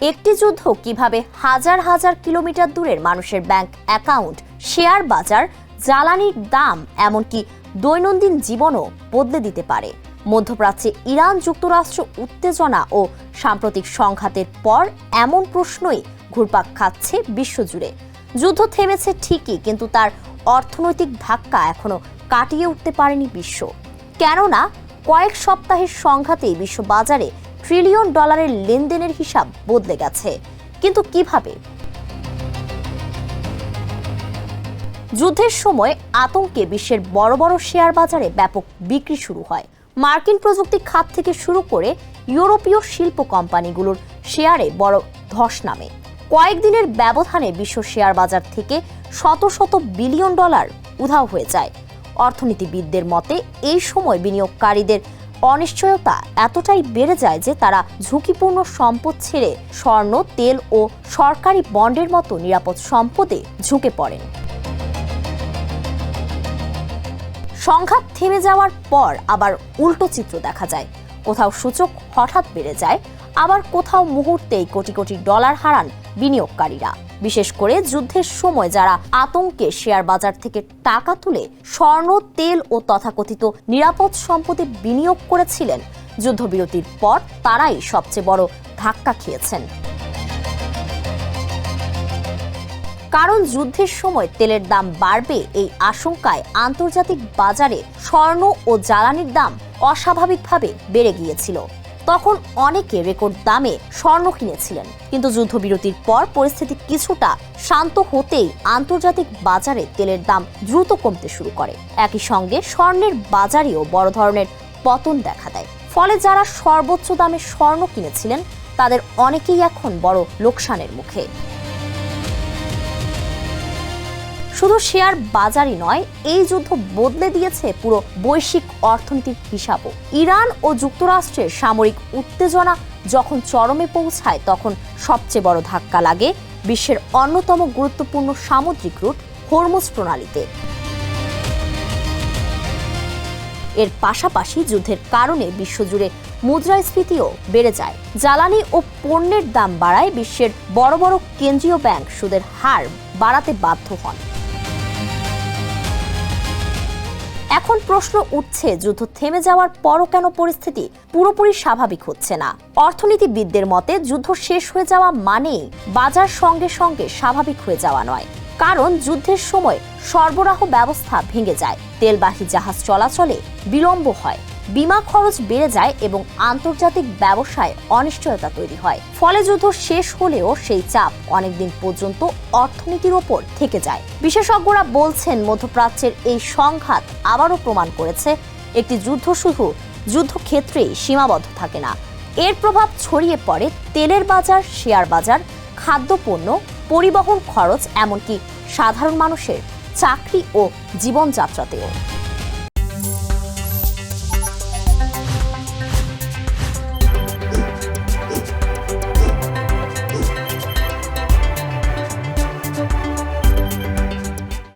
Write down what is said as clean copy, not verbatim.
একটি যুদ্ধ কিভাবে হাজার হাজার কিলোমিটার দূরের মানুষের ব্যাংক অ্যাকাউন্ট, শেয়ার বাজার, জ্বালানির দাম, এমনকি দৈনন্দিন জীবনও বদলে দিতে পারে। মধ্যপ্রাচ্যে ইরান যুক্তরাষ্ট্র উত্তেজনা ও সাম্প্রতিক সংঘাতের পর এমন প্রশ্নই ঘুরপাক খাচ্ছে বিশ্বজুড়ে। যুদ্ধ থেমেছে ঠিকই, কিন্তু তার অর্থনৈতিক ধাক্কা এখনো কাটিয়ে উঠতে পারেনি বিশ্ব। কেননা কয়েক সপ্তাহের সংঘাতেই বিশ্ব বাজারে ট্রিলিয়ন ডলারের লেনদেনের হিসাব বদলে গেছে। কিন্তু কিভাবে? যুদ্ধের সময় আতঙ্কে বিশ্বের বড় বড় শেয়ার বাজারে ব্যাপক বিক্রি শুরু হয়। মার্কিন প্রযুক্তি খাত থেকে শুরু করে ইউরোপীয় শিল্প কোম্পানিগুলোর শেয়ারে বড় ধস নামে। কয়েকদিনের ব্যবধানে বিশ্ব শেয়ার বাজার থেকে শত শত বিলিয়ন ডলার উধাও হয়ে যায়। অর্থনীতিবিদদের মতে এই সময় বিনিয়োগকারীদের অনিশ্চয়তা এতটাই বেড়ে যায় যে তারা ঝুঁকিপূর্ণ সম্পদ ছেড়ে স্বর্ণ, তেল ও সরকারি বন্ডের মতো নিরাপদ সম্পদে ঝুঁকে পড়েন। সংঘাত থেমে যাওয়ার পর আবার উল্টো চিত্র দেখা যায়। কোথাও সূচক হঠাৎ বেড়ে যায়, আবার কোথাও মুহূর্তেই কোটি কোটি ডলার হারান বিনিয়োগকারীরা। বিশেষ করে যুদ্ধের সময় যারা আতঙ্কে শেয়ার বাজার থেকে টাকা তুলে স্বর্ণ, তেল ও তথাকথিত নিরাপদ সম্পদে বিনিয়োগ করেছিলেন, যুদ্ধবিরতির পর তারাই সবচেয়ে বড় ধাক্কা খেয়েছেন। কারণ যুদ্ধের সময় তেলের দাম বাড়বে এই আশঙ্কায় আন্তর্জাতিক বাজারে স্বর্ণ ও জ্বালানির দাম অস্বাভাবিকভাবে বেড়ে গিয়েছিল। তখন অনেকে রেকর্ড দামে স্বর্ণ কিনেছিলেন। কিন্তু যুদ্ধবিরতির পর পরিস্থিতি কিছুটা শান্ত হতেই আন্তর্জাতিক বাজারে তেলের দাম দ্রুত কমতে শুরু করে। একই সঙ্গে স্বর্ণের বাজারেও বড় ধরনের পতন দেখা দেয়। ফলে যারা সর্বোচ্চ দামে স্বর্ণ কিনেছিলেন তাদের অনেকেই এখন বড় লোকসানের মুখে। শুধু শেয়ার বাজারই নয়, এই যুদ্ধ বদলে দিয়েছে পুরো বৈশ্বিক অর্থনীতির হিসাবও। ইরান ও যুক্তরাষ্ট্রের সামরিক উত্তেজনা যখন চরমে পৌঁছায়, তখন সবচেয়ে বড় ধাক্কা লাগে বিশ্বের অন্যতম গুরুত্বপূর্ণ সামুদ্রিক রুট হরমুজ প্রণালীতে। এর পাশাপাশি যুদ্ধের কারণে বিশ্বজুড়ে মুদ্রাস্ফীতিও বেড়ে যায়। জ্বালানি ও পণ্যের দাম বাড়ায় বিশ্বের বড় বড় কেন্দ্রীয় ব্যাংক সুদের হার বাড়াতে বাধ্য হন। এখন প্রশ্ন উঠছে, যুদ্ধ থেমে যাওয়ার পরও কেন পরিস্থিতি পুরোপুরি স্বাভাবিক হচ্ছে না? অর্থনীতিবিদদের মতে যুদ্ধ শেষ হয়ে যাওয়া মানেই বাজার সঙ্গে সঙ্গে স্বাভাবিক হয়ে যাওয়া নয়। কারণ যুদ্ধের সময় সরবরাহ ব্যবস্থা ভেঙে যায়, তেলবাহী জাহাজ চলাচলে বিলম্ব হয়, বিমা খরচ বেড়ে যায় এবং আন্তর্জাতিক ব্যবসায় অনিশ্চয়তা তৈরি হয়। ফলে যুদ্ধ শেষ হলেও সেই চাপ অনেকদিন পর্যন্ত অর্থনীতির ওপর থেকে যায়। বিশেষজ্ঞরা বলছেন, মধ্যপ্রাচ্যের এই সংঘাত আবারও প্রমাণ করেছে একটি যুদ্ধ শুধু যুদ্ধক্ষেত্রেই সীমাবদ্ধ থাকে না। এর প্রভাব ছড়িয়ে পড়ে তেলের বাজার, শেয়ার বাজার, খাদ্যপণ্য, পরিবহন খরচ, এমনকি সাধারণ মানুষের চাকরি ও জীবনযাত্রাতেও।